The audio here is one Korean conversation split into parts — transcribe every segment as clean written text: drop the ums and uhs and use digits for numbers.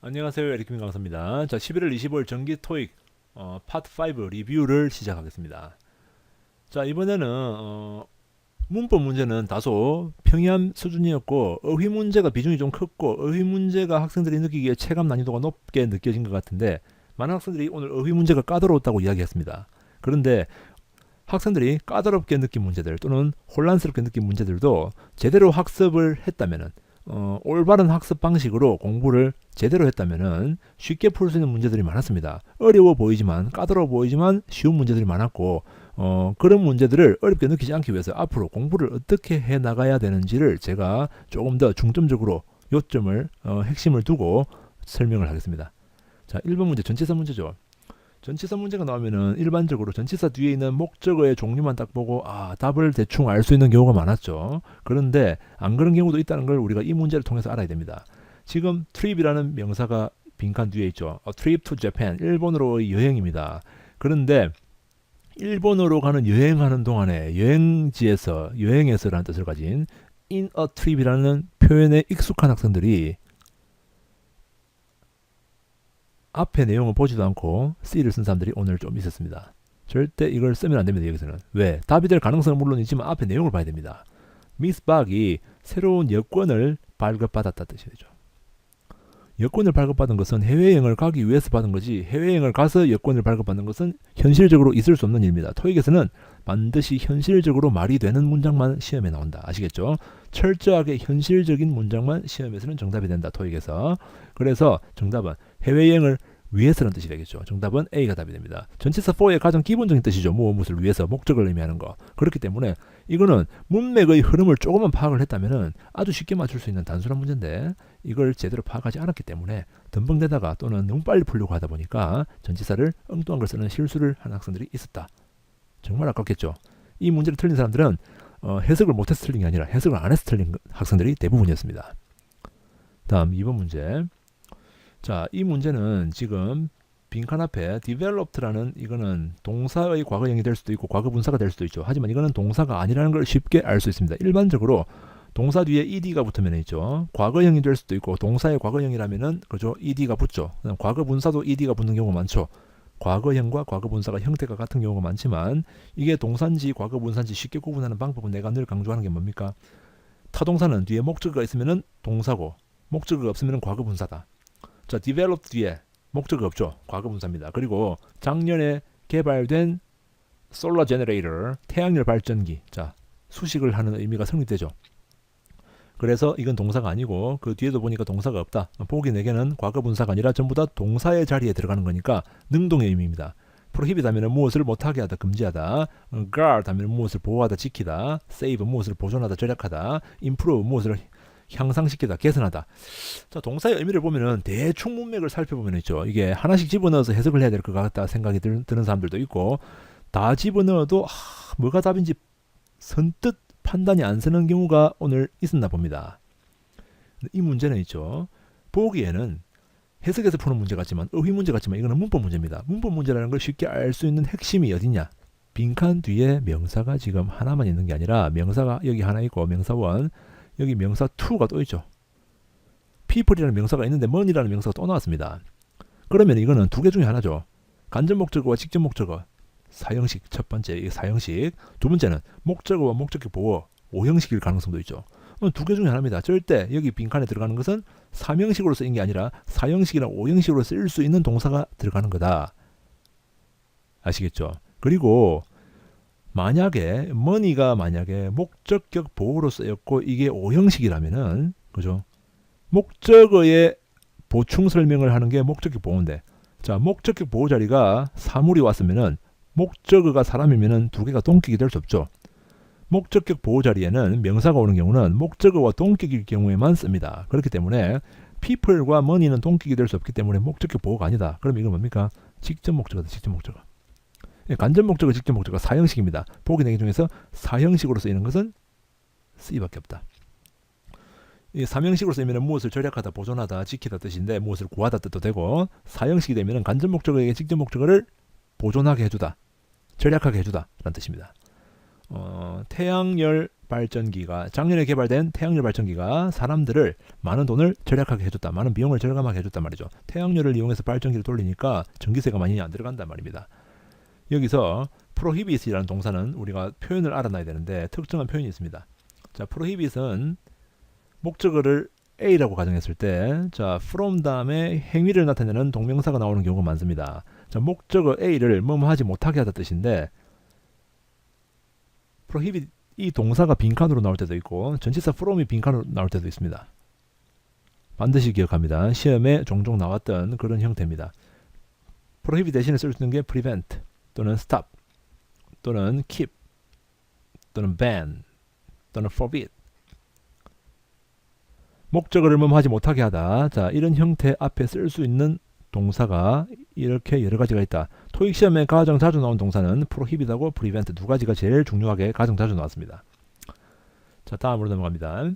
안녕하세요. 에릭민 강사입니다. 자, 11월 25일 정기 토익 파트 5 리뷰를 시작하겠습니다. 자, 이번에는 문법 문제는 다소 평이한 수준이었고 어휘 문제가 비중이 좀 컸고 어휘 문제가 학생들이 느끼기에 체감 난이도가 높게 느껴진 것 같은데 많은 학생들이 오늘 어휘 문제가 까다로웠다고 이야기했습니다. 그런데 학생들이 까다롭게 느낀 문제들 또는 혼란스럽게 느낀 문제들도 제대로 학습을 했다면은 올바른 학습 방식으로 공부를 제대로 했다면은 쉽게 풀 수 있는 문제들이 많았습니다. 어려워 보이지만 까다로워 보이지만 쉬운 문제들이 많았고 그런 문제들을 어렵게 느끼지 않기 위해서 앞으로 공부를 어떻게 해 나가야 되는지를 제가 조금 더 중점적으로 요점을 핵심을 두고 설명을 하겠습니다. 자, 1번 문제 전치사 문제죠. 전치사 문제가 나오면은 일반적으로 전치사 뒤에 있는 목적어의 종류만 딱 보고 답을 대충 알 수 있는 경우가 많았죠. 그런데 안 그런 경우도 있다는 걸 우리가 이 문제를 통해서 알아야 됩니다. 지금 trip이라는 명사가 빈칸 뒤에 있죠. trip to Japan, 일본으로의 여행입니다. 그런데 일본으로 가는 여행하는 동안에 여행에서라는 뜻을 가진 in a trip이라는 표현에 익숙한 학생들이 앞에 내용을 보지도 않고 C를 쓴 사람들이 오늘 좀 있었습니다. 절대 이걸 쓰면 안 됩니다. 여기서는. 왜? 답이 될 가능성은 물론 있지만 앞에 내용을 봐야 됩니다. 미스 박이 새로운 여권을 발급받았다 뜻이 되죠. 여권을 발급받은 것은 해외여행을 가기 위해서 받은 거지 해외여행을 가서 여권을 발급받는 것은 현실적으로 있을 수 없는 일입니다. 토익에서는 반드시 현실적으로 말이 되는 문장만 시험에 나온다. 아시겠죠? 철저하게 현실적인 문장만 시험에서는 정답이 된다. 토익에서. 그래서 정답은 해외여행을 위해서라는 뜻이 되겠죠. 정답은 A가 답이 됩니다. 전치사 for의 가장 기본적인 뜻이죠. 무엇을 위해서 목적을 의미하는 거. 그렇기 때문에 이거는 문맥의 흐름을 조금만 파악을 했다면 아주 쉽게 맞출 수 있는 단순한 문제인데 이걸 제대로 파악하지 않았기 때문에 덤벙대다가 또는 너무 빨리 풀려고 하다 보니까 전치사를 엉뚱한 걸 쓰는 실수를 하는 학생들이 있었다. 정말 아깝겠죠. 이 문제를 틀린 사람들은 해석을 못해서 틀린 게 아니라 해석을 안 해서 틀린 학생들이 대부분이었습니다. 다음 2번 문제. 자, 이 문제는 지금 빈칸 앞에 developed라는 이거는 동사의 과거형이 될 수도 있고 과거분사가 될 수도 있죠. 하지만 이거는 동사가 아니라는 걸 쉽게 알 수 있습니다. 일반적으로 동사 뒤에 ed가 붙으면 있죠. 과거형이 될 수도 있고 동사의 과거형이라면은 그죠 ed가 붙죠. 과거분사도 ed가 붙는 경우가 많죠. 과거형과 과거분사가 형태가 같은 경우가 많지만 이게 동사인지 과거분사인지 쉽게 구분하는 방법은 내가 늘 강조하는 게 뭡니까? 타동사는 뒤에 목적어가 있으면은 동사고 목적어가 없으면은 과거분사다. 자, develop 뒤에 목적어 없죠. 과거분사입니다. 그리고 작년에 개발된 solar generator, 태양열 발전기. 자, 수식을 하는 의미가 성립되죠. 그래서 이건 동사가 아니고 그 뒤에도 보니까 동사가 없다. 보기 4개는 과거분사가 아니라 전부 다 동사의 자리에 들어가는 거니까 능동의 의미입니다. prohibit 하면 무엇을 못하게 하다, 금지하다. guard 하면 무엇을 보호하다, 지키다. save 무엇을 보존하다, 절약하다. improve 무엇을 향상시키다, 개선하다. 자, 동사의 의미를 보면은 대충 문맥을 살펴보면 있죠. 이게 하나씩 집어넣어서 해석을 해야 될 것 같다 생각이 드는 사람들도 있고 다 집어넣어도 뭐가 답인지 선뜻 판단이 안 서는 경우가 오늘 있었나 봅니다. 이 문제는 있죠. 보기에는 해석에서 푸는 문제 같지만 어휘 문제 같지만 이거는 문법 문제입니다. 문법 문제라는 걸 쉽게 알 수 있는 핵심이 어디냐? 빈칸 뒤에 명사가 지금 하나만 있는 게 아니라 명사가 여기 하나 있고 명사 1 여기 명사 2가 또 있죠. people이라는 명사가 있는데 money라는 명사가 또 나왔습니다. 그러면 이거는 두 개 중에 하나죠. 간접 목적어와 직접 목적어. 사형식 첫 번째 사형식. 두 번째는 목적어와 목적격 보호 5형식일 가능성도 있죠. 두 개 중에 하나입니다. 절대 여기 빈칸에 들어가는 것은 3형식으로 쓰인 게 아니라 4형식이나 5형식으로 쓰일 수 있는 동사가 들어가는 거다. 아시겠죠? 그리고 만약에 money가 만약에 목적격 보호로 쓰였고 이게 5형식이라면은 그죠? 목적어의 보충 설명을 하는 게 목적격 보호인데 자, 목적격 보호 자리가 사물이 왔으면은 목적어가 사람이면은 두 개가 동격이 될 수 없죠. 목적격 보호 자리에는 명사가 오는 경우는 목적어와 동격일 경우에만 씁니다. 그렇기 때문에 people과 money는 동격이 될 수 없기 때문에 목적격 보호가 아니다. 그럼 이건 뭡니까? 직접 목적어다. 직접 목적어. 간접 목적어, 직접 목적어 4형식입니다. 보기 4개 중에서 4형식으로 쓰이는 것은 C밖에 없다. 이 3형식으로 쓰이면 무엇을 절약하다, 보존하다, 지키다 뜻인데 무엇을 구하다 뜻도 되고 4형식이 되면 간접 목적어에게 직접 목적어를 보존하게 해주다, 절약하게 해주다 라는 뜻입니다. 태양열 발전기가 작년에 개발된 태양열 발전기가 사람들을 많은 돈을 절약하게 해줬다. 많은 비용을 절감하게 해줬단 말이죠. 태양열을 이용해서 발전기를 돌리니까 전기세가 많이 안 들어간단 말입니다. 여기서 prohibit이라는 동사는 우리가 표현을 알아놔야 되는데 특정한 표현이 있습니다. 자, prohibit은 목적어를 A라고 가정했을 때, 자, from 다음에 행위를 나타내는 동명사가 나오는 경우가 많습니다. 자, 목적어 A를 뭐뭐 하지 못하게 하다 뜻인데, prohibit 이 동사가 빈칸으로 나올 때도 있고 전치사 from이 빈칸으로 나올 때도 있습니다. 반드시 기억합니다. 시험에 종종 나왔던 그런 형태입니다. prohibit 대신에 쓸 수 있는 게 prevent 또는 stop 또는 keep 또는 ban 또는 forbid. 목적어를 뭐하지 못하게 하다. 자, 이런 형태 앞에 쓸 수 있는 동사가 이렇게 여러 가지가 있다. 토익 시험에 가장 자주 나온 동사는 prohibit하고 prevent 두 가지가 제일 중요하게 가장 자주 나왔습니다. 자, 다음으로 넘어갑니다.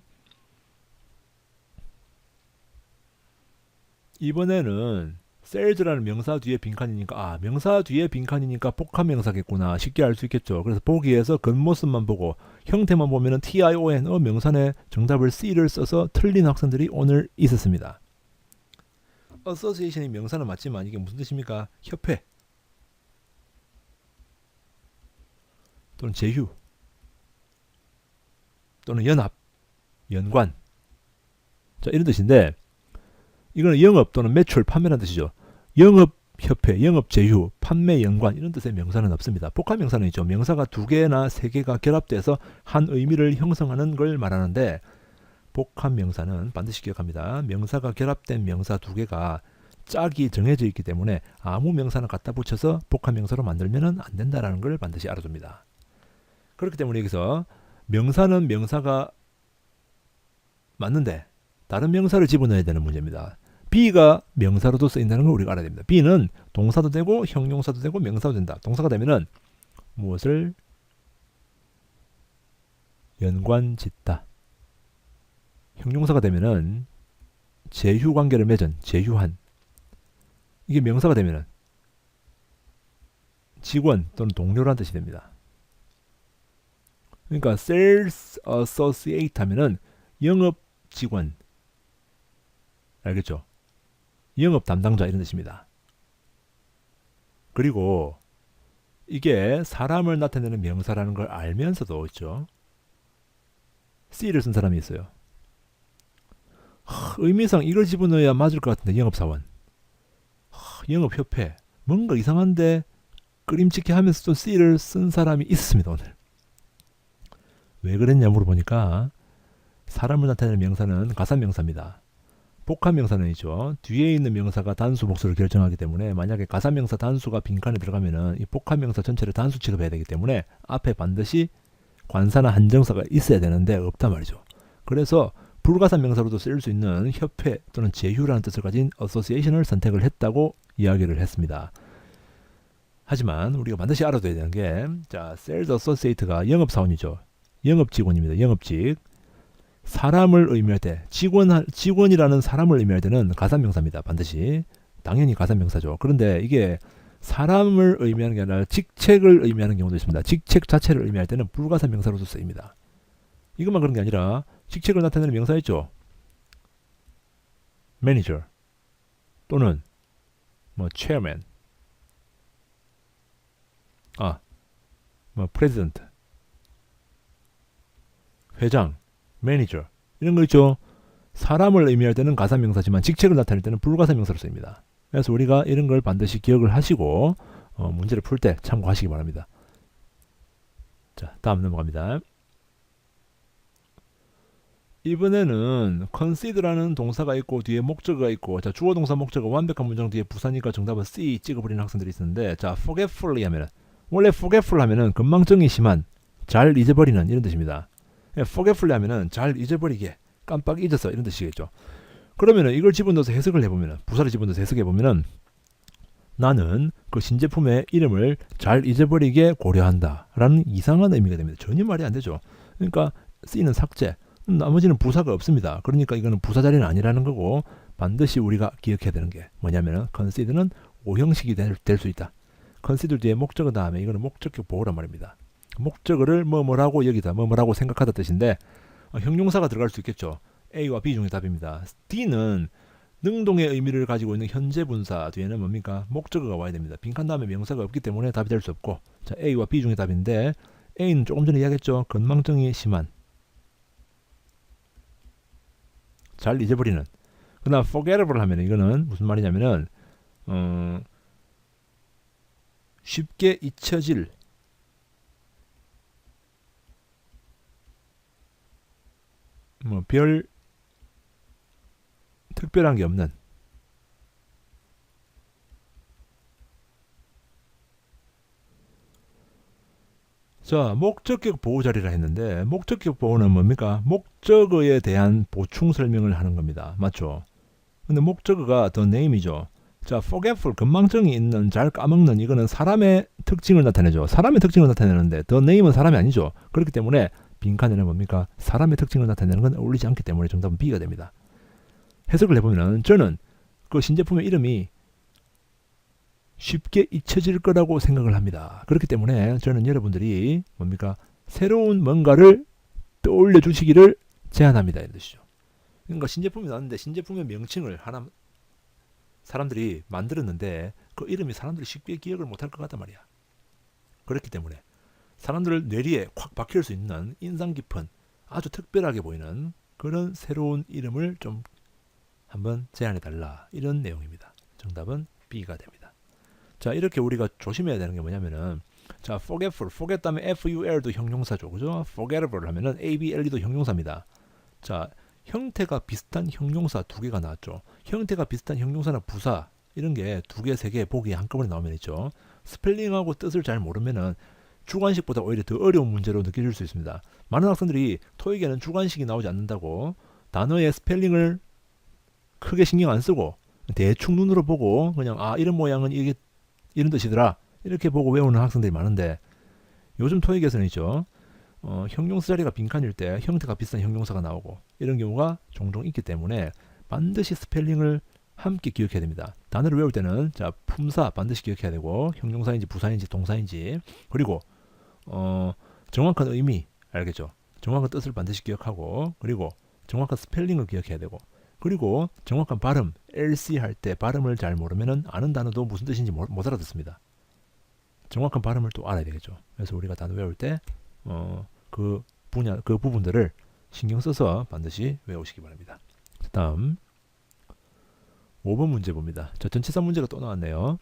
이번에는 sells라는 명사 뒤에 빈칸이니까 명사 뒤에 빈칸이니까 복합 명사겠구나 쉽게 알 수 있겠죠. 그래서 보기에서 겉모습만 보고 형태만 보면은 TION 명사의 정답을 C를 써서 틀린 학생들이 오늘 있었습니다. association이 명사는 맞지만 이게 무슨 뜻입니까? 협회 또는 제휴 또는 연합, 연관, 자, 이런 뜻인데 이거는 영업 또는 매출, 판매라는 뜻이죠. 영업협회, 영업제휴, 판매 연관 이런 뜻의 명사는 없습니다. 복합 명사는 있죠. 명사가 두 개나 세 개가 결합돼서 한 의미를 형성하는 걸 말하는데 복합 명사는 반드시 기억합니다. 명사가 결합된 명사 두 개가 짝이 정해져 있기 때문에 아무 명사나 갖다 붙여서 복합 명사로 만들면 안 된다는 걸 반드시 알아둡니다. 그렇기 때문에 여기서 명사는 명사가 맞는데 다른 명사를 집어넣어야 되는 문제입니다. be가 명사로도 쓰인다는 걸 우리가 알아야 됩니다. be는 동사도 되고 형용사도 되고 명사도 된다. 동사가 되면은 무엇을 연관짓다. 형용사가 되면은 제휴 관계를 맺은, 제휴한. 이게 명사가 되면은 직원 또는 동료라는 뜻이 됩니다. 그러니까 sales associate 하면은 영업 직원, 알겠죠? 영업 담당자 이런 뜻입니다. 그리고 이게 사람을 나타내는 명사라는 걸 알면서도 있죠. C를 쓴 사람이 있어요. 의미상 이걸 집어넣어야 맞을 것 같은데 영업사원, 영업협회, 뭔가 이상한데 끄림칙해 하면서도 C를 쓴 사람이 있습니다. 오늘 왜 그랬냐 물어보니까 사람을 나타내는 명사는 가산명사입니다. 복합명사는 있죠. 뒤에 있는 명사가 단수 복수를 결정하기 때문에 만약에 가산명사 단수가 빈칸에 들어가면은 이 복합명사 전체를 단수 취급해야 되기 때문에 앞에 반드시 관사나 한정사가 있어야 되는데 없단 말이죠. 그래서 불가산명사로도 쓸 수 있는 협회 또는 제휴라는 뜻을 가진 association을 선택을 했다고 이야기를 했습니다. 하지만 우리가 반드시 알아둬야 되는 게, 자, sales associate가 영업사원이죠. 영업직원입니다. 영업직. 사람을 의미할 때, 직원이라는 사람을 의미할 때는 가산명사입니다. 반드시. 당연히 가산명사죠. 그런데 이게 사람을 의미하는 게 아니라 직책을 의미하는 경우도 있습니다. 직책 자체를 의미할 때는 불가산명사로도 쓰입니다. 이것만 그런 게 아니라 직책을 나타내는 명사 있죠. 매니저 또는 뭐 체어맨, 뭐 프레지던트, 회장, 매니저 이런 거 있죠. 사람을 의미할 때는 가산명사지만 직책을 나타낼 때는 불가산명사로 쓰입니다. 그래서 우리가 이런 걸 반드시 기억을 하시고 문제를 풀 때 참고하시기 바랍니다. 자, 다음 넘어갑니다. 이번에는 consider라는 동사가 있고 뒤에 목적어가 있고, 자, 주어 동사 목적어 완벽한 문장 뒤에 부사니까 정답은 C 찍어버리는 학생들이 있었는데, 자, forgetfully 하면은, 원래 forgetful 하면은 건망증이 심한, 잘 잊어버리는 이런 뜻입니다. forgetfully 하면은 잘 잊어버리게, 깜빡 잊어서 이런 뜻이겠죠. 그러면은 이걸 집어넣어서 해석을 해보면은, 부사를 집어넣어서 해석해보면은, 나는 그 신제품의 이름을 잘 잊어버리게 고려한다 라는 이상한 의미가 됩니다. 전혀 말이 안 되죠. 그러니까 C는 삭제, 나머지는 부사가 없습니다. 그러니까 이거는 부사 자리는 아니라는 거고, 반드시 우리가 기억해야 되는 게 뭐냐면은 consider는 오형식이 될 수 있다. consider 뒤에 목적어 다음에 이거는 목적격 보호란 말입니다. 목적어를 뭐뭐라고 여기다 뭐뭐라고 생각하다 뜻인데 형용사가 들어갈 수 있겠죠. A와 B 중에 답입니다. D는 능동의 의미를 가지고 있는 현재 분사 뒤에는 뭡니까? 목적어가 와야 됩니다. 빈칸 다음에 명사가 없기 때문에 답이 될 수 없고, 자, A와 B 중에 답인데 A는 조금 전에 이야기했죠. 건망증이 심한, 잘 잊어버리는. 그 다음 forgettable 하면 이거는 무슨 말이냐면은 쉽게 잊혀질, 뭐 별 특별한 게 없는. 자, 목적격 보호 자리라 했는데 목적격 보호는 뭡니까? 목적어에 대한 보충 설명을 하는 겁니다. 맞죠? 근데 목적어가 the name이죠. 자, forgetful, 건망증이 있는, 잘 까먹는, 이거는 사람의 특징을 나타내죠. 사람의 특징을 나타내는데 the name은 사람이 아니죠. 그렇기 때문에 빈칸에는 뭡니까? 사람의 특징을 나타내는 건 어울리지 않기 때문에 정답은 B가 됩니다. 해석을 해보면 저는 그 신제품의 이름이 쉽게 잊혀질 거라고 생각을 합니다. 그렇기 때문에 저는 여러분들이 뭡니까? 새로운 뭔가를 떠올려 주시기를 제안합니다. 이런 뜻이죠. 그러니까 신제품이 나왔는데 신제품의 명칭을 하나 사람들이 만들었는데 그 이름이 사람들이 쉽게 기억을 못할 것 같단 말이야. 그렇기 때문에 사람들 뇌리에 콱 박힐 수 있는 인상 깊은 아주 특별하게 보이는 그런 새로운 이름을 좀 한번 제안해달라, 이런 내용입니다. 정답은 B가 됩니다. 자, 이렇게 우리가 조심해야 되는 게 뭐냐면은, 자, forgetful, forget 다음에 FUL도 형용사죠. 그죠? forgettable 하면은 ABLE도 형용사입니다. 자, 형태가 비슷한 형용사 두 개가 나왔죠. 형태가 비슷한 형용사나 부사 이런 게 두 개, 세 개 보기 한꺼번에 나오면 있죠. 스펠링하고 뜻을 잘 모르면은 주관식보다 오히려 더 어려운 문제로 느껴질 수 있습니다. 많은 학생들이 토익에는 주관식이 나오지 않는다고 단어의 스펠링을 크게 신경 안 쓰고 대충 눈으로 보고 그냥 이런 모양은 이게 이런 뜻이더라 이렇게 보고 외우는 학생들이 많은데, 요즘 토익에서는 있죠. 형용사 자리가 빈칸일 때 형태가 비슷한 형용사가 나오고 이런 경우가 종종 있기 때문에 반드시 스펠링을 함께 기억해야 됩니다. 단어를 외울 때는 자, 품사 반드시 기억해야 되고, 형용사인지 부사인지 동사인지, 그리고 정확한 의미 알겠죠? 정확한 뜻을 반드시 기억하고, 그리고 정확한 스펠링을 기억해야 되고, 그리고 정확한 발음, LC 할 때 발음을 잘 모르면은 아는 단어도 무슨 뜻인지 못 알아듣습니다. 정확한 발음을 또 알아야 되겠죠. 그래서 우리가 단어 외울 때 그 분야, 그 부분들을 신경 써서 반드시 외우시기 바랍니다. 다음 5번 문제 봅니다. 자, 전치사 문제가 또 나왔네요.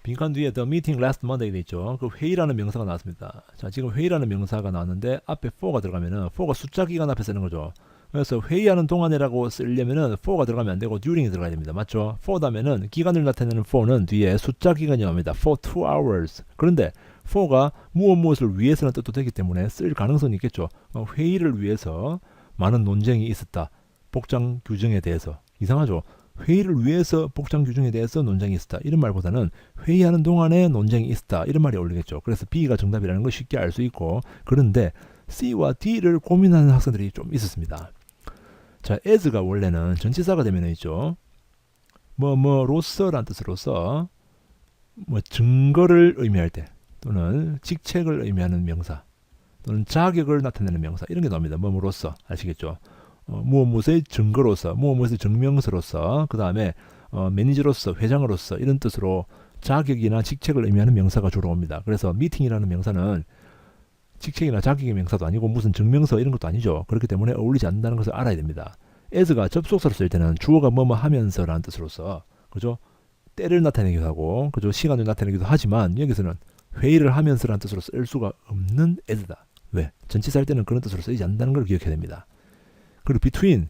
빈칸 뒤에 the meeting last Monday 돼 있죠. 그 회의라는 명사가 나왔습니다. 자, 지금 회의라는 명사가 나왔는데 앞에 for가 들어가면은 for가 숫자 기간 앞에 쓰는 거죠. 그래서 회의하는 동안이라고 쓰려면은 for가 들어가면 안 되고 during이 들어가야 됩니다. 맞죠? for 다음에는 기간을 나타내는 for는 뒤에 숫자 기간이 나옵니다. for 2 hours. 그런데 for가 무엇을 위해서는 뜻도 되기 때문에 쓸 가능성이 있겠죠. 회의를 위해서 많은 논쟁이 있었다. 복장 규정에 대해서. 이상하죠? 회의를 위해서 복장 규정에 대해서 논쟁이 있었다. 이런 말보다는 회의하는 동안에 논쟁이 있었다. 이런 말이 어울리겠죠. 그래서 B가 정답이라는 걸 쉽게 알 수 있고, 그런데 C와 D를 고민하는 학생들이 좀 있었습니다. 자, as가 원래는 전치사가 되면 있죠. 뭐로서란 뜻으로서 증거를 의미할 때, 또는 직책을 의미하는 명사, 또는 자격을 나타내는 명사, 이런 게 나옵니다. 뭐로서 아시겠죠? 무엇의 증거로서, 무엇의 증명서로서, 그 다음에 매니저로서, 회장으로서, 이런 뜻으로 자격이나 직책을 의미하는 명사가 주로 옵니다. 그래서 미팅이라는 명사는 직책이나 자격의 명사도 아니고 무슨 증명서 이런 것도 아니죠. 그렇기 때문에 어울리지 않는다는 것을 알아야 됩니다. as가 접속사로 쓸 때는 주어가 뭐뭐 하면서라는 뜻으로서, 그죠? 때를 나타내기도 하고, 그죠? 시간을 나타내기도 하지만 여기서는 회의를 하면서라는 뜻으로 쓸 수가 없는 as다. 왜? 전치사 할 때는 그런 뜻으로 쓰이지 않는다는 걸 기억해야 됩니다. 그리고 between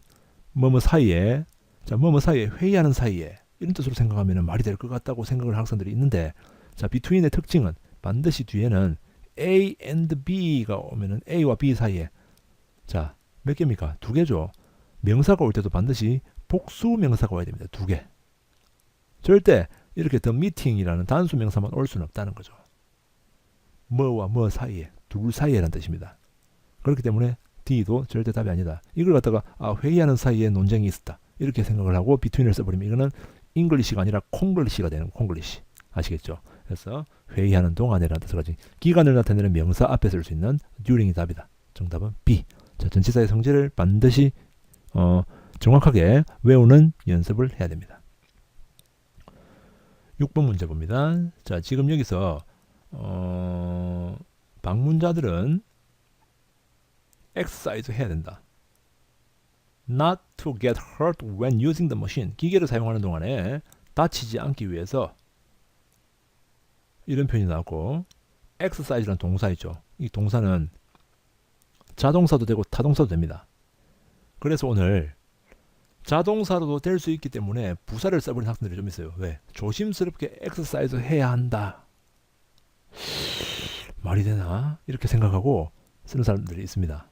뭐뭐 사이에, 자, 뭐뭐 사이에, 회의하는 사이에, 이런 뜻으로 생각하면 말이 될 것 같다고 생각을 하는 학생들이 있는데, 자, between의 특징은 반드시 뒤에는 A and B가 오면은 A와 B 사이에, 자, 몇 개입니까? 두 개죠. 명사가 올 때도 반드시 복수 명사가 와야 됩니다. 두 개. 절대 이렇게 the meeting이라는 단수 명사만 올 수는 없다는 거죠. 뭐와 뭐 사이에, 둘 사이에라는 뜻입니다. 그렇기 때문에 D도 절대 답이 아니다. 이걸 갖다가 회의하는 사이에 논쟁이 있었다, 이렇게 생각을 하고 between을 써버리면 이거는 잉글리시가 아니라 콩글리시가 되는, 콩글리시 아시겠죠? 그래서 회의하는 동안에라는 뜻을 가진 기간을 나타내는 명사 앞에 쓸 수 있는 during이 답이다. 정답은 B. 자, 전치사의 성질을 반드시 정확하게 외우는 연습을 해야 됩니다. 6번 문제 봅니다. 자, 지금 여기서 방문자들은 exercise 해야 된다. Not to get hurt when using the machine. 기계를 사용하는 동안에 다치지 않기 위해서 이런 표현이 나왔고 exercise라는 동사이죠. 이 동사는 자동사도 되고 타동사도 됩니다. 그래서 오늘 자동사로도 될 수 있기 때문에 부사를 써버린 학생들이 좀 있어요. 왜? 조심스럽게 exercise 해야 한다. 말이 되나? 이렇게 생각하고 쓰는 사람들이 있습니다.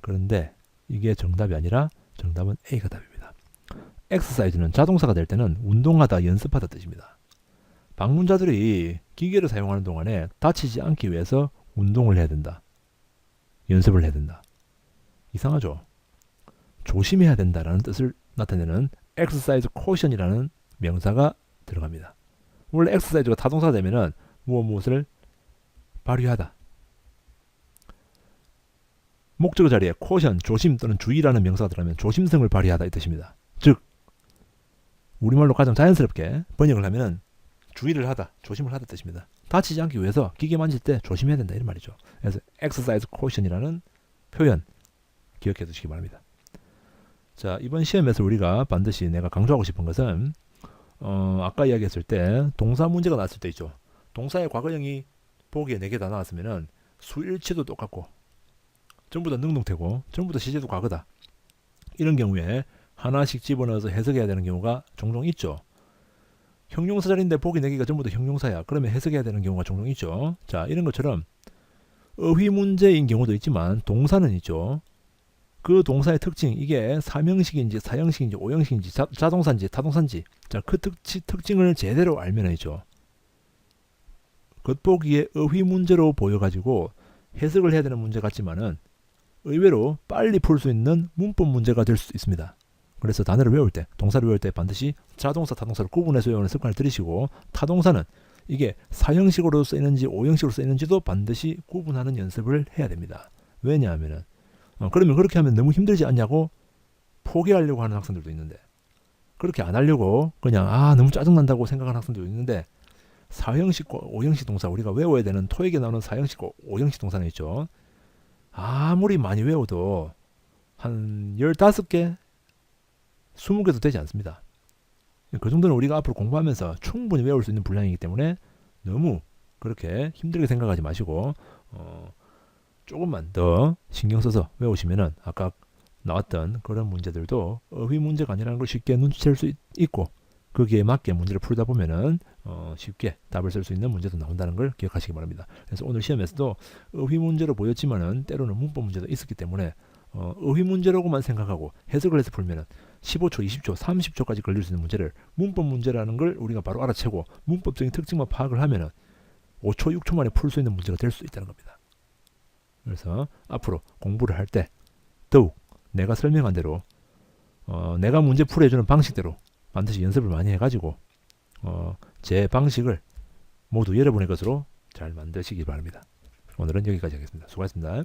그런데 이게 정답이 아니라 정답은 A가 답입니다. exercise는 자동사가 될 때는 운동하다, 연습하다 뜻입니다. 방문자들이 기계를 사용하는 동안에 다치지 않기 위해서 운동을 해야 된다. 연습을 해야 된다. 이상하죠? 조심해야 된다라는 뜻을 나타내는 exercise caution이라는 명사가 들어갑니다. 원래 exercise가 타동사가 되면은 무엇을 발휘하다. 목적어 자리에 caution, 조심 또는 주의라는 명사가 들어가면 조심성을 발휘하다 이 뜻입니다. 즉 우리말로 가장 자연스럽게 번역을 하면은 주의를 하다, 조심을 하다 뜻입니다. 다치지 않기 위해서 기계 만질 때 조심해야 된다 이런 말이죠. 그래서 exercise caution이라는 표현 기억해 두시기 바랍니다. 자, 이번 시험에서 우리가 반드시 내가 강조하고 싶은 것은 아까 이야기했을 때 동사 문제가 나왔을 때 있죠. 동사의 과거형이 보기에 4개 다 나왔으면은 수일치도 똑같고 전부 다 능동태고 전부 다 시제도 과거다. 이런 경우에 하나씩 집어넣어서 해석해야 되는 경우가 종종 있죠. 형용사 자리인데 보기 4개가 전부 다 형용사야. 그러면 해석해야 되는 경우가 종종 있죠. 자, 이런 것처럼 어휘 문제인 경우도 있지만 동사는 있죠. 그 동사의 특징, 이게 사명식인지 사형식인지 오형식인지 자동사인지 타동사인지, 자, 그 특징을 제대로 알면 있죠. 겉보기에 어휘 문제로 보여가지고 해석을 해야 되는 문제 같지만은 의외로 빨리 풀 수 있는 문법 문제가 될 수 있습니다. 그래서 단어를 외울 때, 동사를 외울 때 반드시 자동사, 타동사를 구분해서 외우는 습관을 들이시고, 타동사는 이게 사형식으로 쓰이는지 오형식으로 쓰이는지도 반드시 구분하는 연습을 해야 됩니다. 왜냐하면은 그러면 그렇게 하면 너무 힘들지 않냐고 포기하려고 하는 학생들도 있는데, 그렇게 안 하려고 그냥 너무 짜증난다고 생각하는 학생들도 있는데, 사형식과 오형식 동사, 우리가 외워야 되는 토익에 나오는 사형식과 오형식 동사는 있죠. 아무리 많이 외워도 한 15개, 20개도 되지 않습니다. 그 정도는 우리가 앞으로 공부하면서 충분히 외울 수 있는 분량이기 때문에 너무 그렇게 힘들게 생각하지 마시고 조금만 더 신경 써서 외우시면은 아까 나왔던 그런 문제들도 어휘 문제가 아니라는 걸 쉽게 눈치챌 수 있고, 거기에 맞게 문제를 풀다 보면은 쉽게 답을 쓸 수 있는 문제도 나온다는 걸 기억하시기 바랍니다. 그래서 오늘 시험에서도 어휘 문제로 보였지만은 때로는 문법 문제도 있었기 때문에 어휘 문제라고만 생각하고 해석을 해서 풀면은 15초, 20초, 30초까지 걸릴 수 있는 문제를 문법 문제라는 걸 우리가 바로 알아채고 문법적인 특징만 파악을 하면은 5초, 6초 만에 풀 수 있는 문제가 될 수 있다는 겁니다. 그래서 앞으로 공부를 할 때 더욱 내가 설명한 대로 내가 문제 풀어주는 방식대로 반드시 연습을 많이 해가지고 제 방식을 모두 여러분의 것으로 잘 만드시기 바랍니다. 오늘은 여기까지 하겠습니다. 수고하셨습니다.